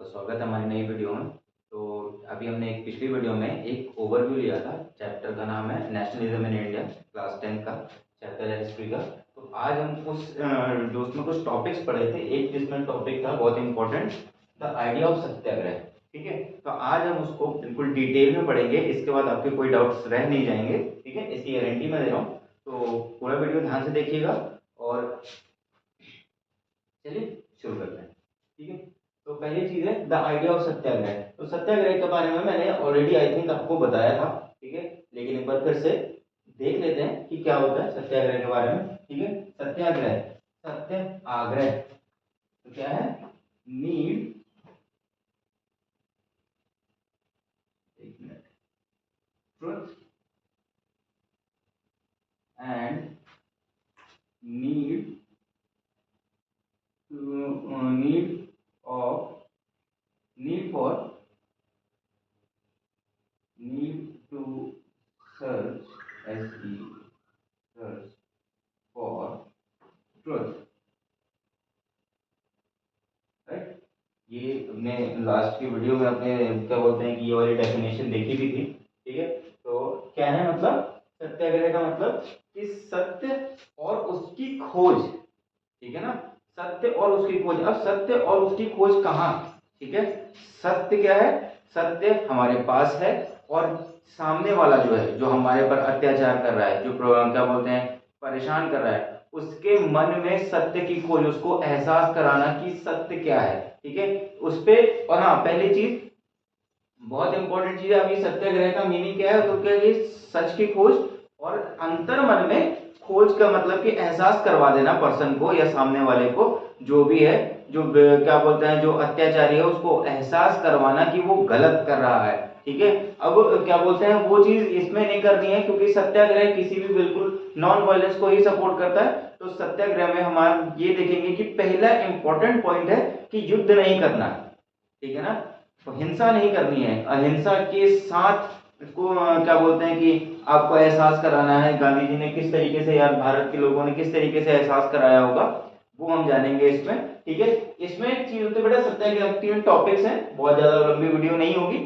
आपका स्वागत है हमारी नई वीडियो में। तो अभी हमने एक पिछली वीडियो में एक ओवरव्यू लिया था। चैप्टर का नाम है नेशनलिज्म इन इंडिया, क्लास 10 का चैप्टर है हिस्ट्री का। तो आज हम जो उसमें कुछ टॉपिक्स पढ़े थे, एक जिसमें टॉपिक था बहुत इंपॉर्टेंट, द आइडिया ऑफ सत्याग्रह। ठीक है, तो आज हम उसको बिल्कुल डिटेल में पढ़ेंगे। इसके बाद आपके कोई डाउट्स रह नहीं जाएंगे। ठीक है, इसकी गारंटी मैं दे रहा हूँ। तो पूरा वीडियो ध्यान से देखिएगा और चलिए शुरू करते हैं। ठीक है, तो पहली चीज है द आइडिया ऑफ सत्याग्रह। तो सत्याग्रह के बारे में मैंने ऑलरेडी आई थिंक आपको बताया था। ठीक है, लेकिन एक बार फिर से देख लेते हैं कि क्या होता है सत्याग्रह के बारे में। ठीक है, सत्याग्रह, सत्य आग्रह तो क्या है? नीड, एक minute, truth and need need of need for need to search search for truth, right. ये अपने लास्ट की वीडियो में अपने क्या बोलते हैं कि ये वाली डेफिनेशन देखी भी थी। ठीक है, तो क्या है मतलब सत्याग्रह का मतलब कि सत्य और उसकी खोज। ठीक है ना, सत्य और उसकी खोज। अब सत्य और उसकी खोज कहाँ? ठीक है, सत्य क्या है? सत्य हमारे पास है और सामने वाला जो है, जो हमारे पर अत्याचार कर रहा है, जो क्या बोलते हैं परेशान कर रहा है, उसके मन में सत्य की खोज, उसको एहसास कराना कि सत्य क्या है। ठीक है, उस पे। और हाँ, पहली चीज बहुत इंपॉर्टेंट चीज है। अभी सत्याग्रह का मीनिंग क्या है? तो क्या ये सच की खोज और अंतर मन में खोज का मतलब कि एहसास करवा देना पर्सन को या सामने वाले को, जो भी है, जो क्या बोलते हैं जो अत्याचारी है, उसको एहसास करवाना कि वो गलत कर रहा है। ठीक है, अब क्या बोलते हैं वो चीज इसमें नहीं करनी है, क्योंकि सत्याग्रह किसी भी बिल्कुल नॉन वायलेंस को ही सपोर्ट करता है। तो सत्याग्रह में हम ये देखेंगे कि पहला इंपॉर्टेंट पॉइंट है कि युद्ध नहीं करना। ठीक है ना, तो हिंसा नहीं करनी है। अहिंसा के साथ इसको क्या बोलते हैं कि आपको एहसास कराना है। गांधी जी ने किस तरीके से, यार भारत के लोगों ने किस तरीके से एहसास कराया होगा, वो हम जानेंगे इसमें। ठीक है, इसमें चीज होती है बेटा सत्याग्रह 3 टॉपिक्स हैं, बहुत ज्यादा लंबी वीडियो नहीं होगी।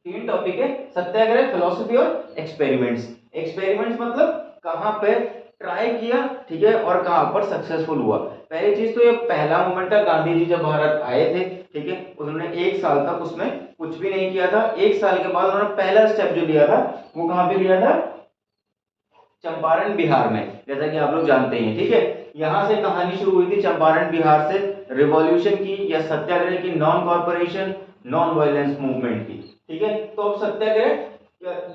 3 टॉपिक है, सत्याग्रह, फिलॉसफी और एक्सपेरिमेंट्स। एक्सपेरिमेंट्स मतलब कहां पे ट्राई किया, ठीक है, और कहां पर सक्सेसफुल हुआ। पहली चीज तो ये पहला मोमेंट था, गांधी जी जब भारत आए थे, ठीक है, उन्होंने 1 साल तक उसमें कुछ भी नहीं किया था। 1 साल के बाद उन्होंने पहला स्टेप जो लिया था वो कहां पे लिया था? चंपारण बिहार में, जैसा कि आप लोग जानते हैं। ठीक है, यहां से कहानी शुरू हुई थी, चंपारण बिहार से, रिवॉल्यूशन की या सत्याग्रह की, non corporation non violence movement की। ठीक है, तो अब सत्याग्रह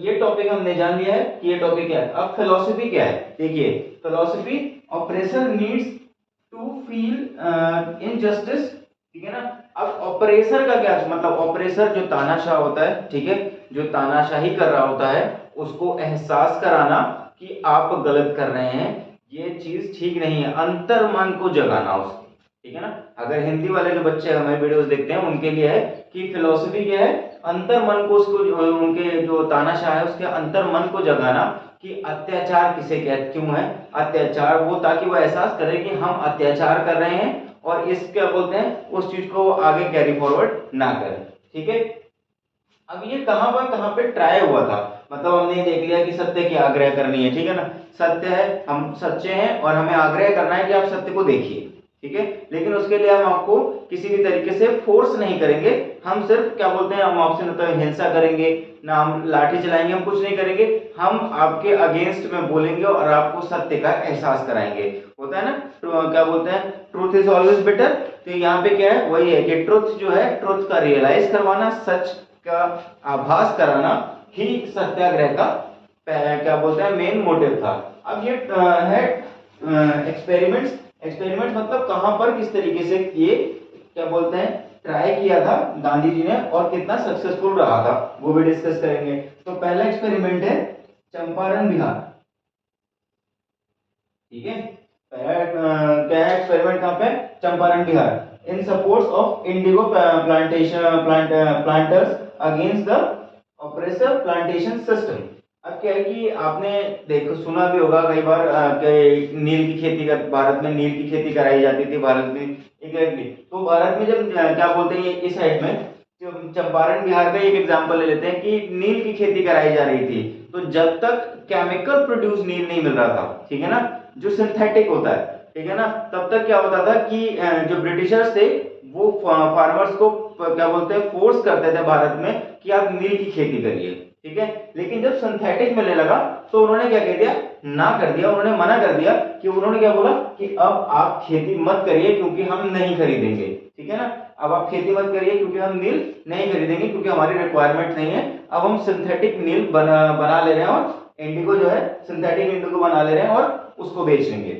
ये टॉपिक हमने जान लिया है कि ये टॉपिक क्या है। अब फिलॉसफी क्या है? देखिए, philosophy, operation needs to feel injustice. ठीक है ना, अब ऑपरेसर का क्या मतलब? ऑपरेसर जो तानाशाह होता है, ठीक है, जो तानाशाही कर रहा होता है, उसको एहसास कराना कि आप गलत कर रहे हैं, ये चीज ठीक नहीं है, अंतर मन को जगाना उसकी। ठीक है ना, अगर हिंदी वाले जो बच्चे हमारे वीडियोस देखते हैं उनके लिए है कि फिलॉसफी क्या है? अंतर मन को, उसको उनके जो तानाशाह है उसके अंतर मन को जगाना कि अत्याचार किसे कहते, क्यों है अत्याचार, वो ताकि वो एहसास करे कि हम अत्याचार कर रहे हैं और इस क्या बोलते हैं उस चीज को आगे कैरी फॉरवर्ड ना करें। ठीक है, अब ये कहां पे ट्राई हुआ था? मतलब हमने देख लिया कि सत्य की आग्रह करनी है। ठीक है ना, सत्य है, हम सच्चे हैं और हमें आग्रह करना है कि आप सत्य को देखिए। ठीक है, लेकिन उसके लिए हम आपको किसी भी तरीके से फोर्स नहीं करेंगे। हम सिर्फ क्या बोलते हैं, हम आपसे मतलब हिंसा करेंगे ना, हम लाठी चलाएंगे, हम कुछ नहीं करेंगे। हम आपके अगेंस्ट में बोलेंगे और आपको सत्य का एहसास कराएंगे। होता है ना, तो क्या बोलते हैं ट्रूथ इज ऑलवेज बेटर। तो यहाँ पे क्या है, वही है कि ट्रुथ जो है, ट्रुथ का रियलाइज करवाना, सच का आभास कराना ही सत्याग्रह का क्या बोलते हैं मेन मोटिव था। अब ये है एक्सपेरिमेंट्स। एक्सपेरिमेंट मतलब कहां पर किस तरीके से ये क्या बोलते हैं ट्राई किया था गांधी जी ने और कितना सक्सेसफुल रहा था, वो भी डिस्कस करेंगे। तो पहला एक्सपेरिमेंट है चंपारण बिहार। ठीक है, क्या है एक्सपेरिमेंट कहां पे? चंपारण बिहार, इन support of Indigo plantation planters against the oppressive plantation system. अब क्या है कि आपने देखो सुना भी होगा कई बार कि नील की खेती कर, भारत में नील की खेती कराई जाती थी भारत में। एग्जैक्टली, तो भारत में जब क्या बोलते हैं इस साइड में जो चंपारण बिहार का एक एग्जांपल ले लेते हैं कि नील की खेती कराई जा रही थी, तो जब तक केमिकल प्रोड्यूस नील नहीं मिल रहा था, ठीक है ना, जो सिंथेटिक होता है, ठीक है ना, तब तक क्या होता था कि जो ब्रिटिशर्स थे वो फार्मर्स को क्या बोलते हैं फोर्स करते थे भारत में कि आप नील की खेती करिए, ठीक है। लेकिन जब सिंथेटिक मिलने लगा तो उन्होंने क्या कह दिया, ना कर दिया, उन्होंने मना कर दिया कि उन्होंने क्या बोला कि अब आप खेती मत करिए क्योंकि हम नहीं खरीदेंगे, ठीक है ना, अब आप खेती मत करिए क्योंकि हम नील नहीं खरीदेंगे क्योंकि हमारी रिक्वायरमेंट नहीं है, अब हम सिंथेटिक नील बना ले रहे हैं और इंडिगो जो है सिंथेटिक इंडिगो बना ले रहे हैं और उसको बेच लेंगे।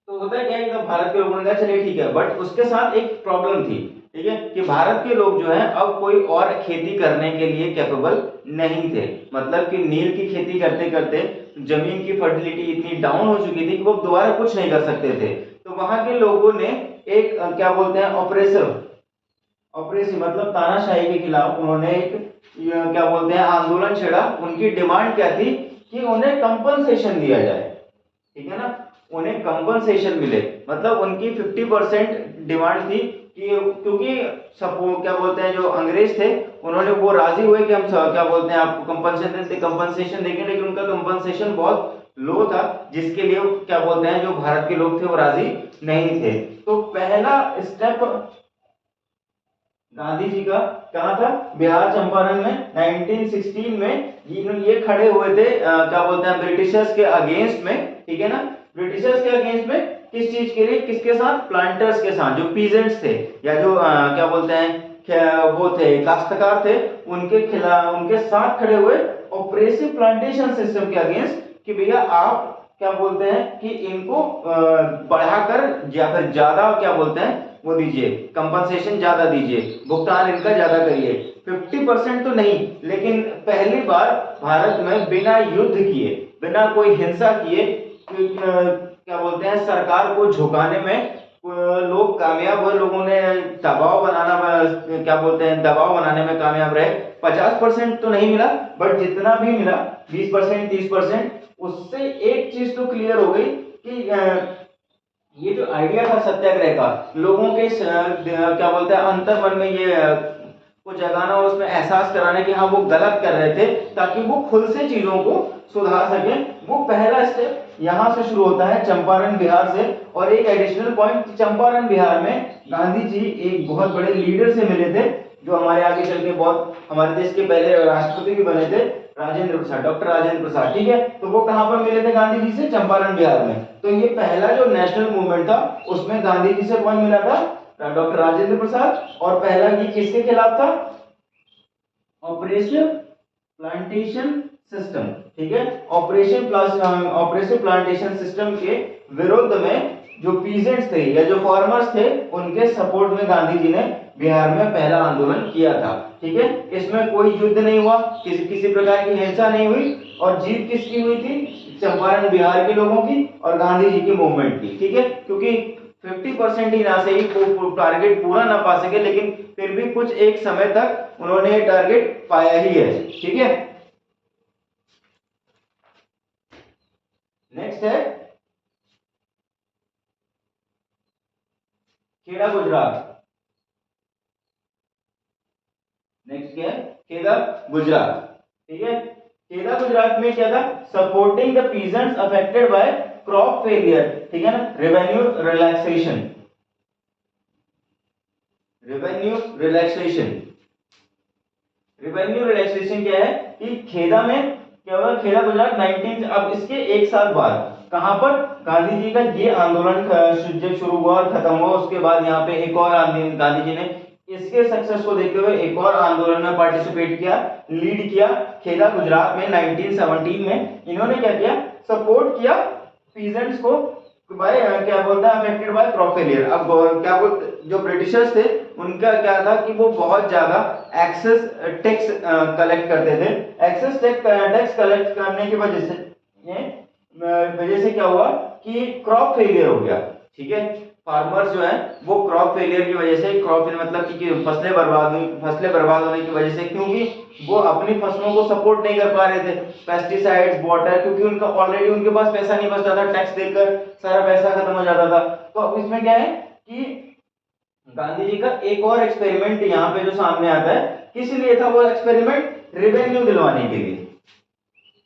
तो होता है क्या है कि भारत के लोगों ने कहा चलिए ठीक है, बट उसके साथ एक प्रॉब्लम थी, ठीक है, कि भारत के लोग जो है अब कोई और खेती करने के लिए कैपेबल नहीं थे, मतलब कि नील की खेती करते करते जमीन की फर्टिलिटी इतनी डाउन हो चुकी थी कि वो दोबारा कुछ नहीं कर सकते थे। तो वहां के लोगों ने एक क्या बोलते हैं ऑपरेसिव ऑपरेसिव मतलब तानाशाही के खिलाफ उन्होंने एक क्या बोलते हैं आंदोलन छेड़ा। उनकी डिमांड क्या थी कि उन्हें कंपनसेशन दिया जाए, ठीक है ना, उन्हें कंपनसेशन मिले, मतलब उनकी 50% डिमांड थी कि क्योंकि सपो क्या बोलते हैं जो अंग्रेज थे उन्होंने वो राजी हुए कि हम क्या बोलते हैं आपको कंपनसेशन देंगे, लेकिन उनका कंपनसेशन बहुत लो था जिसके लिए क्या बोलते हैं जो भारत के लोग थे वो राजी नहीं थे। तो पहला स्टेप गांधी जी का कहा था, बिहार चंपारण में 1916 में ये खड़े हुए थे क्या बोलते हैं ब्रिटिशर्स के अगेंस्ट में, ठीक है ना, ब्रिटिशर्स के अगेंस्ट में किस चीज के लिए, किसके साथ, प्लांटर्स के साथ, जो पीजेंट्स थे या जो क्या बोलते हैं वो थे काश्तकार थे, उनके खिलाफ उनके साथ खड़े हुए ऑपरेसिव प्लांटेशन सिस्टम के अगेंस्ट कि भैया आप क्या बोलते हैं कि इनको बढ़ाकर या फिर ज्यादा क्या बोलते हैं वो दीजिए, कंपनसेशन ज्यादा दीजिए, भुगतान इनका ज्यादा करिए, 50% तो नहीं, लेकिन पहली बार भारत में बिना युद्ध किए, बिना कोई हिंसा किए क्या बोलते हैं सरकार को झुकाने में लोग कामयाब हुए, लोगों ने दबाव बनाना क्या बोलते हैं दबाव बनाने में कामयाब रहे। 50% तो नहीं मिला, बट जितना भी मिला 20% 30%, उससे एक चीज तो क्लियर हो गई कि ये जो आइडिया था सत्याग्रह का, लोगों के क्या बोलते हैं अंतर मन में ये को जगाना और उसमें एहसास कराना कि हाँ वो गलत कर रहे थे ताकि वो खुद से चीजों को सुधार सके, वो पहला स्टेप यहाँ से शुरू होता है चंपारण बिहार से। और एक एडिशनल पॉइंट, चंपारण बिहार में गांधी जी एक बहुत बड़े लीडर से मिले थे जो हमारे आगे चल के बहुत हमारे देश के पहले राष्ट्रपति भी बने थे, राजेंद्र प्रसाद, डॉक्टर राजेंद्र प्रसाद, ठीक है। तो वो कहां पर मिले थे गांधी जी से, चंपारण बिहार में। तो ये पहला जो नेशनल मूवमेंट था उसमें गांधी जी से कौन मिला था, डॉक्टर राजेंद्र प्रसाद, और पहला ये किसके खिलाफ था, ऑपरेशन प्लांटेशन सिस्टम, ठीक है, ऑपरेशन प्लांटेशन सिस्टम के विरुद्ध में जो पीजेंट्स थे या जो फार्मर्स थे उनके सपोर्ट में गांधी जी ने बिहार में पहला आंदोलन किया था, ठीक है। इसमें कोई युद्ध नहीं हुआ, किसी प्रकार की हिंसा नहीं हुई, और जीत किसकी हुई थी, चंपारण बिहार के लोगों की और गांधी जी की मूवमेंट की, ठीक है। क्योंकि 50% ही ना सही टारगेट पूरा ना पा सके, लेकिन फिर भी कुछ एक समय तक उन्होंने टारगेट पाया ही है, ठीक है। नेक्स्ट है खेड़ा गुजरात। नेक्स्ट क्या है, खेड़ा गुजरात, ठीक है। खेड़ा गुजरात में क्या था, supporting the peasants affected by crop failure, ठीक है ना, revenue relaxation, revenue relaxation, revenue relaxation क्या है कि खेड़ा में क्या हुआ, खेड़ा गुजरात 19 अब इसके एक साल बाद कहां पर गांधी जी का ये आंदोलन जब शुरू हुआ और खत्म हुआ, उसके बाद यहाँ पे एक और आंदोलन गांधी जी ने इसके सक्सेस को देखते हुए एक और आंदोलन में पार्टिसिपेट किया, लीड किया। खेड़ा गुजरात में 1917 में इन्होंने क्या किया, सपोर्ट किया पीजेंट्स को बाय क्या बोलता है अफेक्टेड बाय क्रॉप फेलियर। अब क्या बोलते जो ब्रिटिशर्स थे उनका क्या था कि वो बहुत ज्यादा एक्सेस टैक्स कलेक्ट करते थे, एक्सेस टैक्स कलेक्ट करने की वजह से क्या हुआ कि क्रॉप फेलियर हो गया, ठीक है। फार्मर्स जो है वो क्रॉप फेलियर की वजह से, क्रॉप मतलब कि फसलें बर्बाद होने की वजह से, क्योंकि वो अपनी फसलों को सपोर्ट नहीं कर पा रहे थे, पेस्टिसाइड्स, वाटर, क्योंकि उनका ऑलरेडी उनके पास पैसा नहीं बचता था, टैक्स देकर सारा पैसा खत्म हो जाता था। तो अब इसमें क्या है कि गांधी जी का एक और एक्सपेरिमेंट यहाँ पे जो सामने आता है, किस लिए था वो एक्सपेरिमेंट? रेवेन्यू दिलवाने के लिए।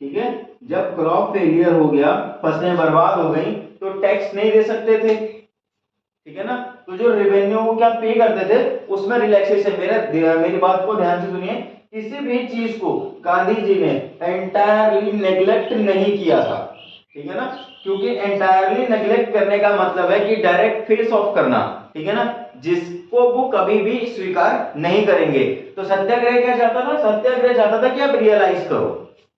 ठीक है, जब क्रॉप फेलियर हो गया, फसलें बर्बाद हो गई, तो टैक्स नहीं दे सकते थे, ठीक है ना, तो जो रेवेन्यू वो क्या पे करते थे उसमें रिलैक्सेशन। मेरी बात को ध्यान से सुनिए, किसी भी चीज को गांधी जी ने एंटायरली नेग्लेक्ट नहीं किया था, ठीक है ना, क्योंकि एंटायरली नेग्लेक्ट करने का मतलब है कि डायरेक्ट फेस ऑफ करना, ठीक है ना, जिसको वो कभी भी स्वीकार नहीं करेंगे। तो सत्याग्रह क्या चाहता था? सत्याग्रह चाहता था कि आप रियलाइज करो,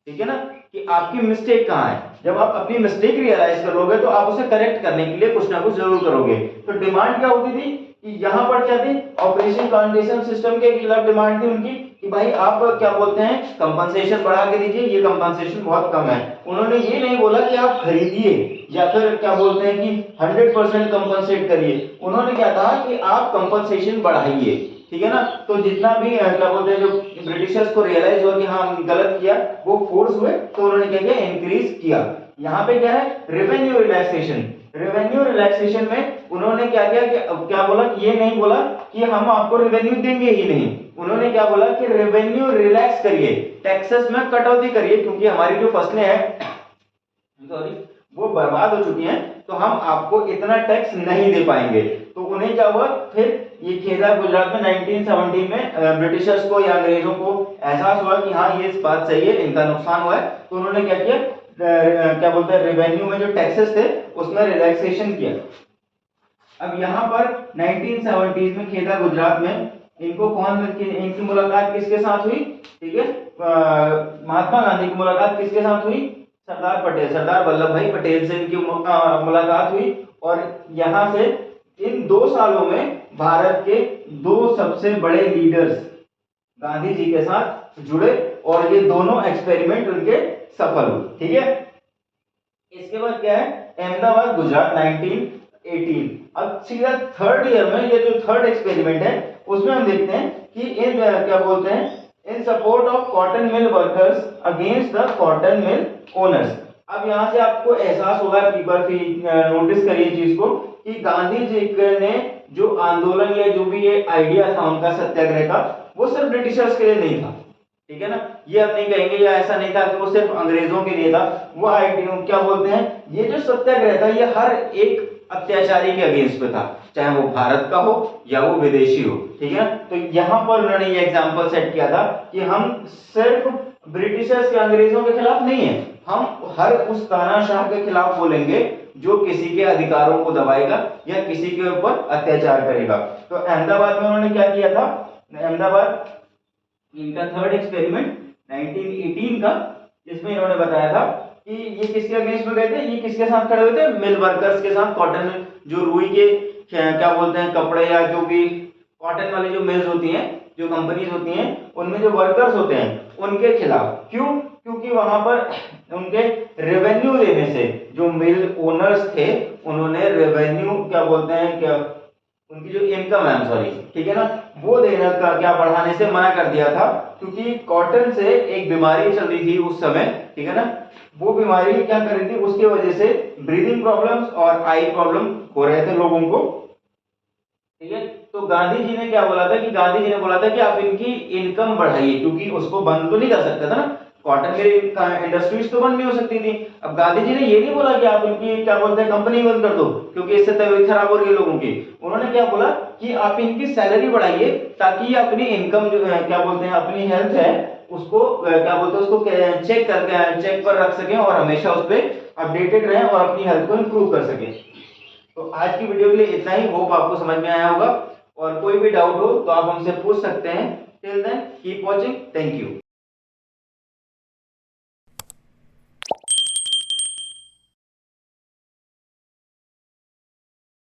ठीक है ना, कि आपकी मिस्टेक कहाँ है। जब आप अपनी मिस्टेक रियलाइज करोगे तो आप उसे करेक्ट करने के लिए कुछ ना कुछ जरूर करोगे। तो डिमांड क्या होती थी कि यहाँ पर क्या थी, ऑपरेशन प्लांटेशन सिस्टम के खिलाफ डिमांड थी उनकी कि भाई आप क्या बोलते हैं कंपनसेशन बढ़ा के दीजिए, ये कंपनसेशन बहुत कम है। उन्होंने ये नहीं बोला कि आप खरीदिए या फिर क्या बोलते हैं कि 100% कंपनसेट करिए, उन्होंने क्या कहा कि आप कंपनसेशन बढ़ाइए, ठीक है ना। तो जितना भी क्या बोलते हैं, जो ब्रिटिशर्स को रियलाइज हुआ कि हाँ हमने गलत किया, वो फोर्स हुए, तो उन्होंने क्या किया, इंक्रीज किया। यहाँ पे क्या है, रेवेन्यू रिलैक्सेशन। रेवेन्यू रिलैक्सेशन में उन्होंने क्या किया कि क्या बोला, ये नहीं बोला कि हम आपको रेवेन्यू देंगे ही नहीं, उन्होंने क्या बोला कि रेवेन्यू रिलैक्स करिए, टैक्सेस में कटौती करिए, क्योंकि हमारी जो फसलें हैं सॉरी वो बर्बाद हो चुकी हैं, तो हम आपको इतना टैक्स नहीं दे पाएंगे। तो उन्हें क्या हुआ, फिर ये खेदा गुजरात में 1917 में ब्रिटिशर्स को या अंग्रेजों को एहसास हुआ कि हाँ ये बात सही है, इनका नुकसान हुआ है, तो उन्होंने क्या किया, क्या बोलते हैं, रेवेन्यू में जो टैक्सेस थे उसमें रिलैक्सेशन किया। अब यहाँ पर 1970 में खेदा गुजरात में इनको इनकी मुलाकात किसके साथ हुई, ठीक है, महात्मा गांधी की मुलाकात किसके साथ हुई, सरदार पटेल, सरदार वल्लभ भाई पटेल से इनकी मुलाकात हुई। और यहाँ से इन 2 सालों में भारत के 2 सबसे बड़े लीडर्स गांधी जी के साथ जुड़े और ये दोनों एक्सपेरिमेंट उनके सफल हुए, ठीक है। इसके बाद क्या है, अहमदाबाद गुजरात 1918। अब सीधा थर्ड ईयर में ये जो थर्ड एक्सपेरिमेंट है उसमें हम देखते हैं कि इन क्या बोलते हैं, इन support of cotton mill workers against the cotton mill owners. अब यहां से आपको एहसास होगा, नोटिस करिए चीज को कि गांधी जी ने जो आंदोलन या जो भी ये आइडिया था उनका सत्याग्रह का, वो सिर्फ ब्रिटिशर्स के लिए नहीं था, ठीक है ना, ये आप नहीं कहेंगे, या ऐसा नहीं था कि वो सिर्फ अंग्रेजों के लिए था। वो आइडिया क्या बोलते हैं, ये जो सत्याग्रह था ये हर एक अत्याचारी के अगेंस्ट पे था, चाहे वो भारत का हो या वो विदेशी हो, ठीक है। तो यहाँ पर उन्होंने ये एग्जांपल सेट किया था कि हम सिर्फ ब्रिटिशर्स के, अंग्रेजों के खिलाफ नहीं है, हम हर उस तानाशाह के खिलाफ बोलेंगे जो किसी के अधिकारों को दबाएगा या किसी के ऊपर अत्याचार करेगा। तो अहमदाबाद में उन्होंने क्या किया था, अहमदाबाद इनका थर्ड एक्सपेरिमेंट 1918 का, जिसमें इन्होंने बताया था कि ये किसके अगेंस्ट में गए थे, ये किसके साथ खड़े हुए थे, मिल वर्कर्स के साथ, कॉटन जो रुई के क्या बोलते हैं कपड़े या जो भी कॉटन वाली जो मिल्स होती हैं, जो कंपनीज होती हैं, उनमें जो वर्कर्स होते हैं उनके खिलाफ। क्यों? क्योंकि वहां पर उनके रेवेन्यू देने से जो मिल ओनर्स थे उन्होंने रेवेन्यू क्या बोलते हैं, क्या उनकी जो इनकम है, सॉरी, ठीक है ना, वो देने का क्या बढ़ाने से मना कर दिया था, क्योंकि कॉटन से एक बीमारी चल रही थी उस समय, ठीक है ना, वो बीमारी क्या कर रही थी, उसके वजह से ब्रीदिंग प्रॉब्लम्स और आई प्रॉब्लम हो रहे थे लोगों को, ठीक है। तो गांधी जी ने क्या बोला था कि गांधी जी ने बोला था कि आप इनकी इनकम बढ़ाइए, क्योंकि उसको बंद तो नहीं कर सकता था ना, कॉटन मिल इंडस्ट्रीज तो बंद नहीं हो सकती थी। अब गांधी जी ने ये नहीं बोला कि आप इनकी क्या बोलते हैं कंपनी बंद कर दो, क्योंकि इससे तबीयत खराब हो रही है लोगों की। उन्होंने क्या बोला कि आप इनकी सैलरी बढ़ाइए, ताकि ये अपनी इनकम जो क्या बोलते हैं अपनी हेल्थ है उसको क्या बोलते हैं उसको चेक पर रख सकें और हमेशा उस पर अपडेटेड रहें और अपनी हेल्थ को इंप्रूव कर सकें। तो आज की वीडियो के लिए इतना ही, होप आपको समझ में आया होगा, और कोई भी डाउट हो तो आप हमसे पूछ सकते हैं। Till then keep watching, thank you.